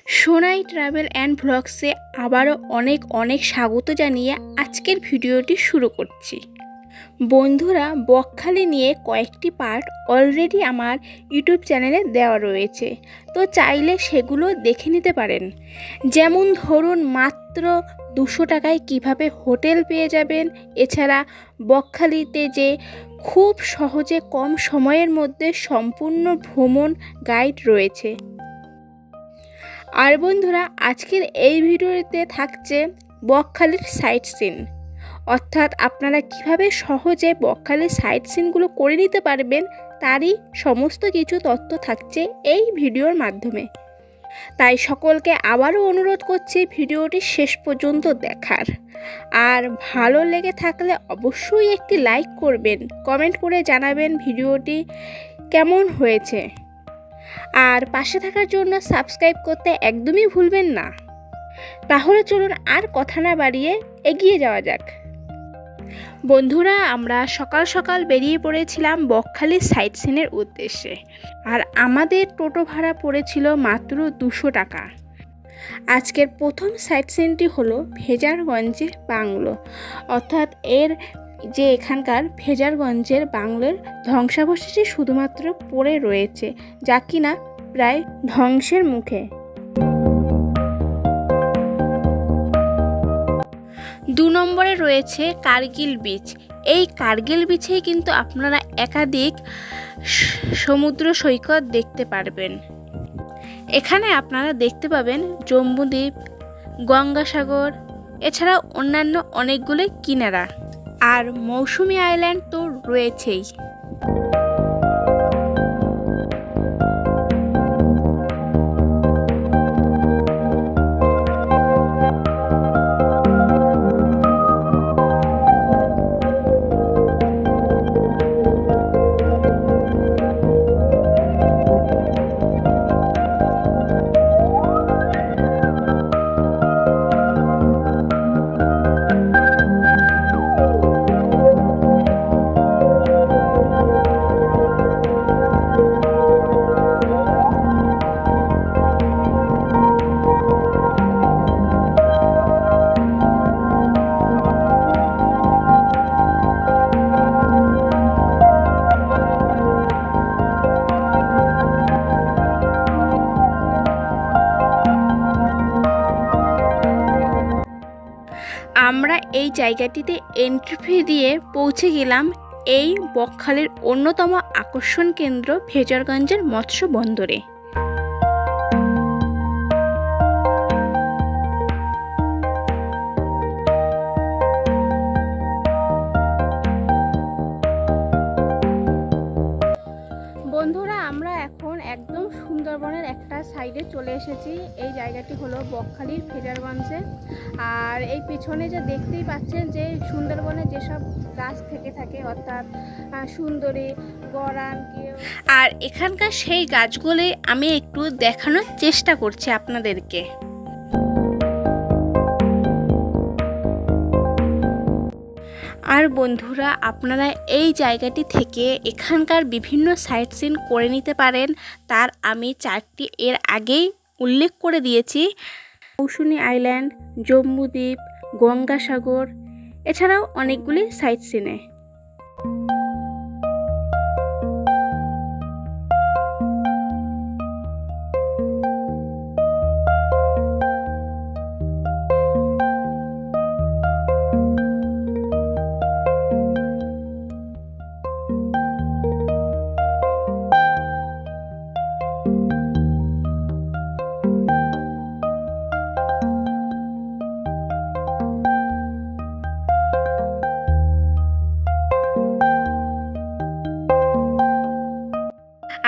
Sonai travel and ভ্লগসে আবারও অনেক স্বাগত জানিয়ে আজকের ভিডিওটি শুরু করছি। বন্ধুরা, বকখালি নিয়ে কয়েকটি পার্ট অলরেডি আমার ইউটিউব চ্যানেলে দেওয়া রয়েছে, তো চাইলে সেগুলো দেখে নিতে পারেন। যেমন ধরুন, মাত্র 200 টাকায় কিভাবে হোটেল পেয়ে যাবেন, এছাড়া বকখালিতে যে খুব সহজে কম সময়ের মধ্যে সম্পূর্ণ ভ্রমণ গাইড রয়েছে। আর বন্ধুরা, আজকের এই ভিডিওতে থাকছে বকখালির সাইট সিন, অর্থাৎ আপনারা কিভাবে সহজে বকখালির সাইট সিনগুলো করে নিতে পারবেন তারই সমস্ত কিছু তথ্য থাকছে এই ভিডিওর মাধ্যমে। তাই সকলকে আবারও অনুরোধ করছি ভিডিওটি শেষ পর্যন্ত দেখার। আর ভালো লেগে থাকলে অবশ্যই একটি লাইক করবেন, কমেন্ট করে জানাবেন ভিডিওটি কেমন হয়েছে। আর পাশে থাকার জন্য সাবস্ক্রাইব করতে একদমই ভুলবেন না। তাহলে চলুন আর কথা না বাড়িয়ে এগিয়ে যাওয়া যাক। বন্ধুরা, আমরা সকাল সকাল বেরিয়ে পড়েছিলাম বকখালির সাইট সিনের উদ্দেশ্যে। আর আমাদের টোটো ভাড়া পড়েছিল মাত্র 200 টাকা। আজকের প্রথম সাইট সিনটি হলো ভেজারগঞ্জের বাংলো, অর্থাৎ এখানকার ভেজারগঞ্জের বাংলোর ধ্বংসাবশেষই শুধুমাত্র পড়ে রয়েছে, যা কিনা প্রায় ধ্বংসের মুখে। 2 নম্বরে রয়েছে কার্গিল বিচ। এই কার্গিল বিচেই কিন্তু আপনারা একাধিক সমুদ্র সৈকত দেখতে পারবেন। এখানে আপনারা দেখতে পাবেন জম্বুদ্বীপ, গঙ্গাসাগর, এছাড়া অন্যান্য অনেকগুলো কিনারা। আর মৌসুমী আইল্যান্ড তো রয়েছেই। আমরা এই জায়গাটিতে এন্ট্রি ফি দিয়ে পৌঁছে গেলাম এই বকখালির অন্যতম আকর্ষণ কেন্দ্র ভেজারগঞ্জের মৎস্য বন্দরে। বন্ধুরা, আমরা এখন একদম সুন্দরবনের একটা সাইডে চলে এসেছি। এই জায়গাটি হলো বকখালির ভেজারগঞ্জে। আর এই পেছনে যে দেখতেই পাচ্ছেন যে সুন্দরবনে যেসব গাছ থেকে থাকে, অর্থাৎ সুন্দরী, গরান, আর এখানকার সেই গাছগুলি আমি একটু দেখানোর চেষ্টা করছি আপনাদেরকে। আর বন্ধুরা, আপনারা এই জায়গাটি থেকে এখানকার বিভিন্ন সাইট সিন করে নিতে পারেন। তার আমি 4টি এর আগেই উল্লেখ করে দিয়েছি: মৌসুমী আইল্যান্ড, জম্বুদ্বীপ, গঙ্গাসাগর, এছাড়াও অনেকগুলি সাইট সিনে।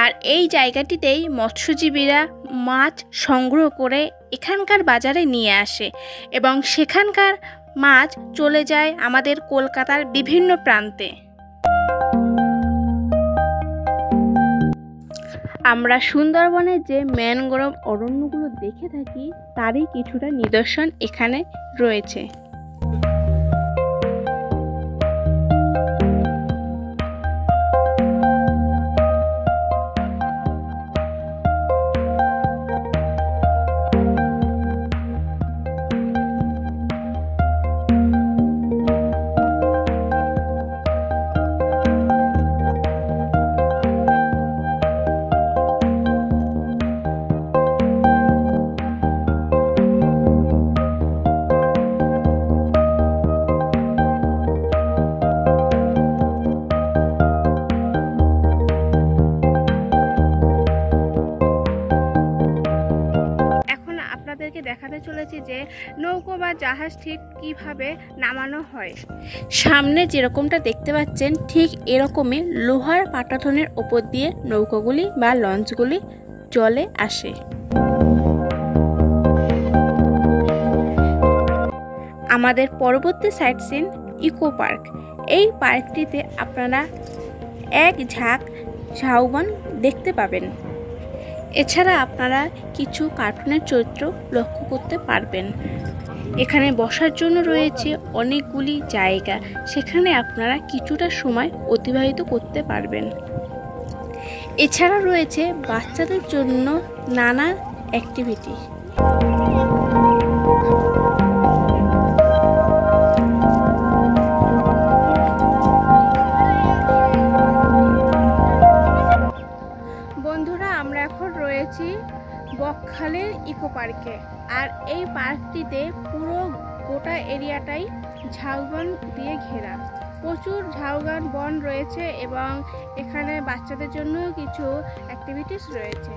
আর এই জায়গাটিতেই মৎস্যজীবীরা মাছ সংগ্রহ করে এখানকার বাজারে নিয়ে আসে এবং সেখানকার মাছ চলে যায় আমাদের কলকাতার বিভিন্ন প্রান্তে। আমরা সুন্দরবনের যে ম্যানগ্রোভ অরণ্যগুলো দেখে থাকি তারই কিছুটা নিদর্শন এখানে রয়েছে। চলেছি যে নৌকো বা জাহাজ ঠিক কিভাবে নামানো হয়। সামনে যেরকমটা দেখতে পাচ্ছেন ঠিক এরকমই লোহার পাটাতনের ওপর দিয়ে নৌকোগুলি বা লঞ্চগুলি জলে আসে। আমাদের পরবর্তী সাইট সিন ইকো পার্ক। এই পার্কটিতে আপনারা এক ঝাঁক ঝাউবন দেখতে পাবেন। এছাড়া আপনারা কিছু কার্টুনের চরিত্র লক্ষ্য করতে পারবেন। এখানে বসার জন্য রয়েছে অনেকগুলি জায়গা, সেখানে আপনারা কিছুটা সময় অতিবাহিত করতে পারবেন। এছাড়া রয়েছে বাচ্চাদের জন্য নানা অ্যাক্টিভিটি। বন্ধুরা, আমরা এখন রয়েছি বকখালির ইকো পার্কে। আর এই পার্কটিতে পুরো গোটা এরিয়াটাই ঝাউবন দিয়ে ঘেরা। প্রচুর ঝাউবন বন রয়েছে এবং এখানে বাচ্চাদের জন্য কিছু অ্যাক্টিভিটিস রয়েছে।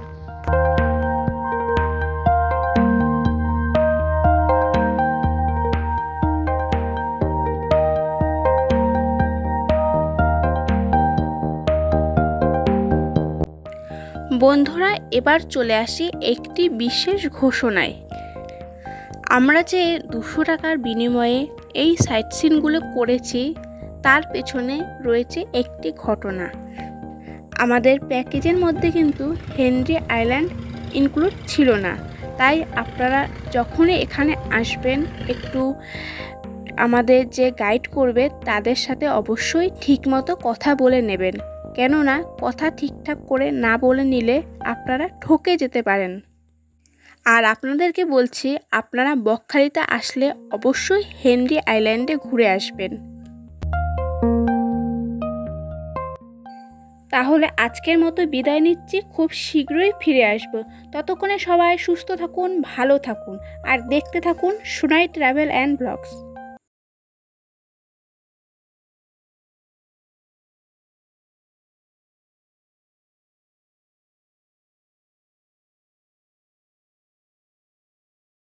বন্ধুরা, এবার চলে আসি একটি বিশেষ ঘোষণায়। আমরা যে 200 টাকার বিনিময়ে এই সাইট সিনগুলো করেছি তার পেছনে রয়েছে একটি ঘটনা। আমাদের প্যাকেজের মধ্যে কিন্তু হেনরি আইল্যান্ড ইনক্লুড ছিল না, তাই আপনারা যখনই এখানে আসবেন একটু আমাদের যে গাইড করবে তাদের সাথে অবশ্যই ঠিকমতো কথা বলে নেবেন, কেননা কথা ঠিকঠাক করে না বলে নিলে আপনারা ঠকে যেতে পারেন। আর আপনাদেরকে বলছি, আপনারা বকখালিতে আসলে অবশ্যই হেনরি আইল্যান্ডে ঘুরে আসবেন। তাহলে আজকের মতো বিদায় নিচ্ছি, খুব শীঘ্রই ফিরে আসব। ততক্ষণে সবাই সুস্থ থাকুন, ভালো থাকুন আর দেখতে থাকুন সোনাই ট্রাভেল অ্যান্ড ব্লগস।